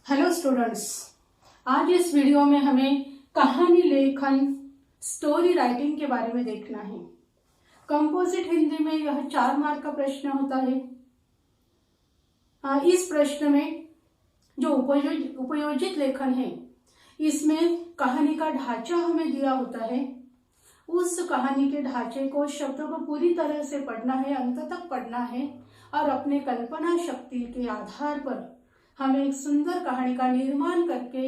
Hello students, आज इस video में हमें कहानी लेखन स्टोरी राइटिंग के बारे में देखना है। कंपोजिट हिंदी में यह 4 मार्क का प्रश्न होता है। इस प्रश्न में जो उपयोजित लेखन है, इसमें कहानी का ढांचा हमें दिया होता है। उस कहानी के ढांचे को, शब्दों को पूरी तरह से पढ़ना है, अंत तक पढ़ना है और अपने कल्पना शक्ति के आधार पर हमें एक सुंदर कहानी का निर्माण करके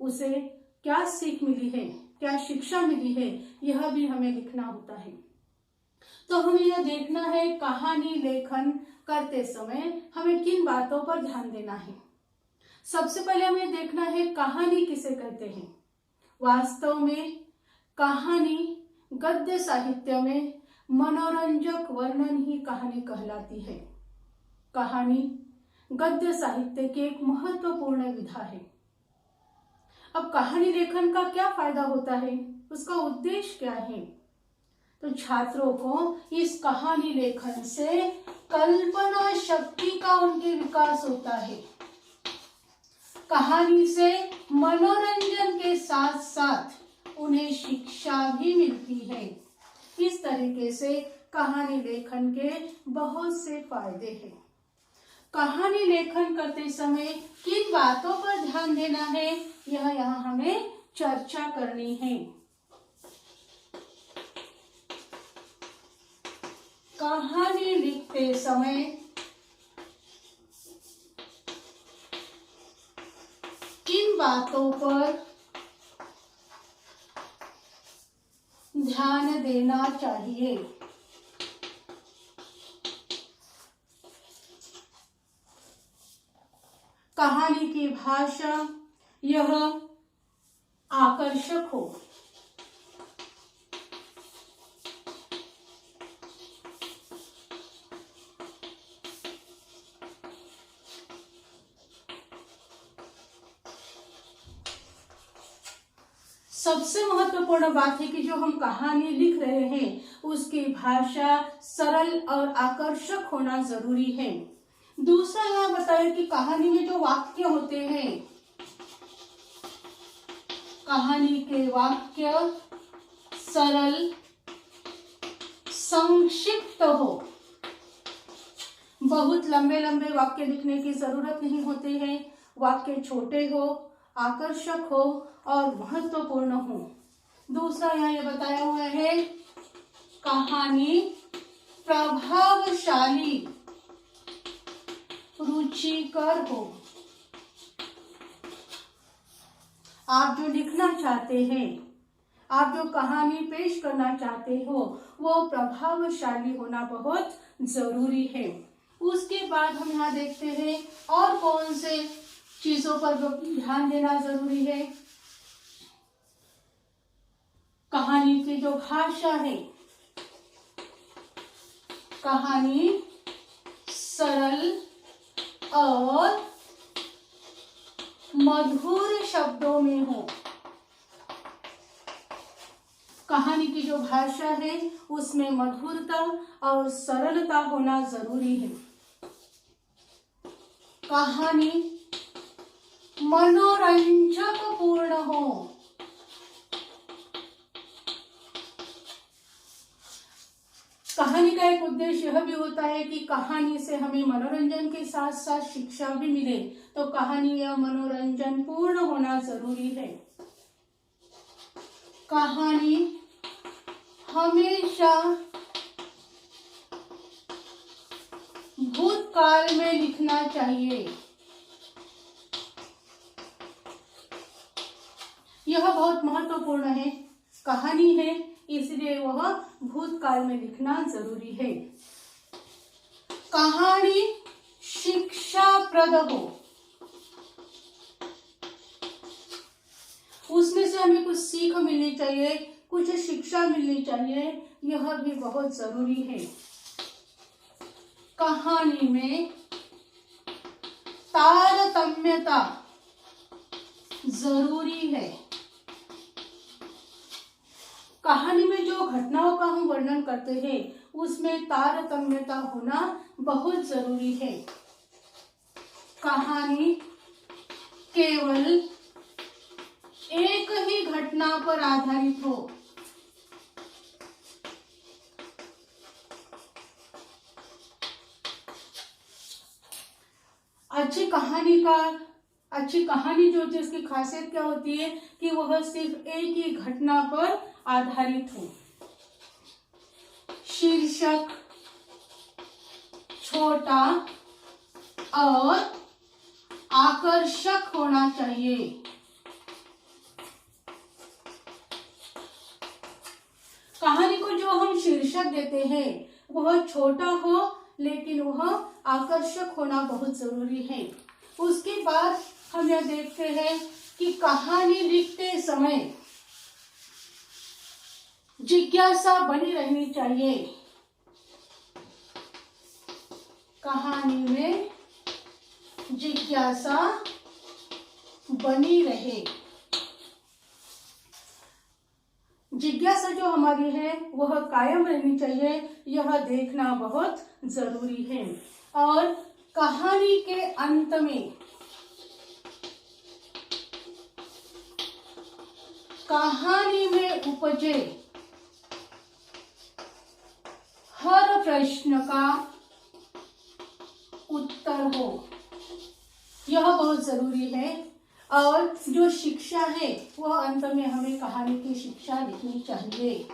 उसे क्या सीख मिली है, क्या शिक्षा मिली है, यह भी हमें लिखना होता है। तो हमें यह देखना है कहानी लेखन करते समय हमें किन बातों पर ध्यान देना है। सबसे पहले हमें देखना है कहानी किसे कहते हैं। वास्तव में कहानी गद्य साहित्य में मनोरंजक वर्णन ही कहानी कहलाती है। कहानी गद्य साहित्य की एक महत्वपूर्ण विधा है। अब कहानी लेखन का क्या फायदा होता है, उसका उद्देश्य क्या है? तो छात्रों को इस कहानी लेखन से कल्पना शक्ति का उनके विकास होता है। कहानी से मनोरंजन के साथ साथ उन्हें शिक्षा भी मिलती है। इस तरीके से कहानी लेखन के बहुत से फायदे हैं। कहानी लेखन करते समय किन बातों पर ध्यान देना है, यह यहाँ हमें चर्चा करनी है। कहानी लिखते समय किन बातों पर ध्यान देना चाहिए? कहानी की भाषा यह आकर्षक हो। सबसे महत्वपूर्ण बात है कि जो हम कहानी लिख रहे हैं उसकी भाषा सरल और आकर्षक होना जरूरी है। दूसरा यह बताया कि कहानी में जो वाक्य होते हैं, कहानी के वाक्य सरल संक्षिप्त हो। बहुत लंबे लंबे वाक्य लिखने की जरूरत नहीं होती है। वाक्य छोटे हो, आकर्षक हो और महत्वपूर्ण हो। दूसरा यहाँ ये बताया हुआ है कहानी प्रभावशाली रुचिकर हो। आप जो लिखना चाहते हैं, आप जो कहानी पेश करना चाहते हो, वो प्रभावशाली होना बहुत जरूरी है। उसके बाद हम यहाँ देखते हैं और कौन से चीजों पर ध्यान देना जरूरी है। कहानी की जो भाषा है, कहानी सरल और मधुर शब्दों में हो। कहानी की जो भाषा है उसमें मधुरता और सरलता होना जरूरी है। कहानी मनोरंजक पूर्ण हो। कहानी का एक उद्देश्य यह भी होता है कि कहानी से हमें मनोरंजन के साथ साथ शिक्षा भी मिले, तो कहानी या मनोरंजन पूर्ण होना जरूरी है। कहानी हमेशा भूतकाल में लिखना चाहिए। यह बहुत महत्वपूर्ण है। कहानी है इसलिए वह भूतकाल में लिखना जरूरी है। कहानी शिक्षाप्रद हो। उसमें से हमें कुछ सीख मिलनी चाहिए, कुछ शिक्षा मिलनी चाहिए, यह भी बहुत जरूरी है। कहानी में तारतम्यता जरूरी है। कहानी में जो घटनाओं का हम वर्णन करते हैं उसमें तारतम्यता होना बहुत जरूरी है। कहानी केवल एक ही घटना पर आधारित हो। अच्छी कहानी जो होती है उसकी खासियत क्या होती है कि वह सिर्फ एक ही घटना पर आधारित हो। शीर्षक छोटा और आकर्षक होना चाहिए। कहानी को जो हम शीर्षक देते हैं वह छोटा हो लेकिन वह आकर्षक होना बहुत जरूरी है। उसके बाद हम यह देखते हैं कि कहानी लिखते समय जिज्ञासा बनी रहनी चाहिए। कहानी में जिज्ञासा बनी रहे। जिज्ञासा जो हमारी है वह कायम रहनी चाहिए, यह देखना बहुत जरूरी है। और कहानी के अंत में कहानी में उपजे हर प्रश्न का उत्तर हो, यह बहुत जरूरी है। और जो शिक्षा है वह अंत में हमें कहानी की शिक्षा लिखनी चाहिए।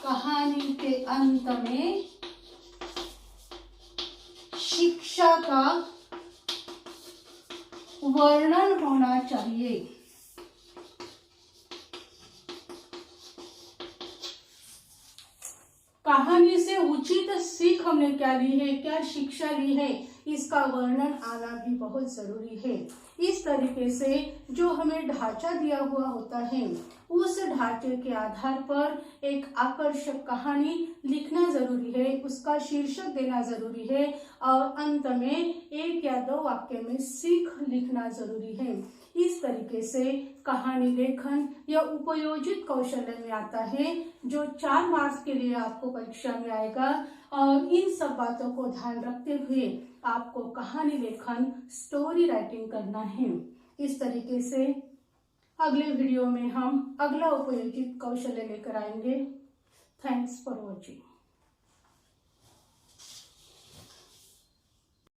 कहानी के अंत में शिक्षा का वर्णन होना चाहिए। कहानी से उचित सीख हमने क्या ली है, क्या शिक्षा ली है, इसका वर्णन आना भी बहुत जरूरी है। इस तरीके से जो हमें ढांचा दिया हुआ होता है उस ढांचे के आधार पर एक आकर्षक कहानी लिखना जरूरी है, उसका शीर्षक देना जरूरी है और अंत में 1 या 2 वाक्य में सीख लिखना जरूरी है। इस तरीके से कहानी लेखन या उपयोजित कौशल्य में आता है जो 4 मार्क्स के लिए आपको परीक्षा में आएगा। और इन सब बातों को ध्यान रखते हुए आपको कहानी लेखन स्टोरी राइटिंग करना है। इस तरीके से अगले वीडियो में हम अगला उपयोजित कौशल्य लेकर आएंगे। Thanks for watching.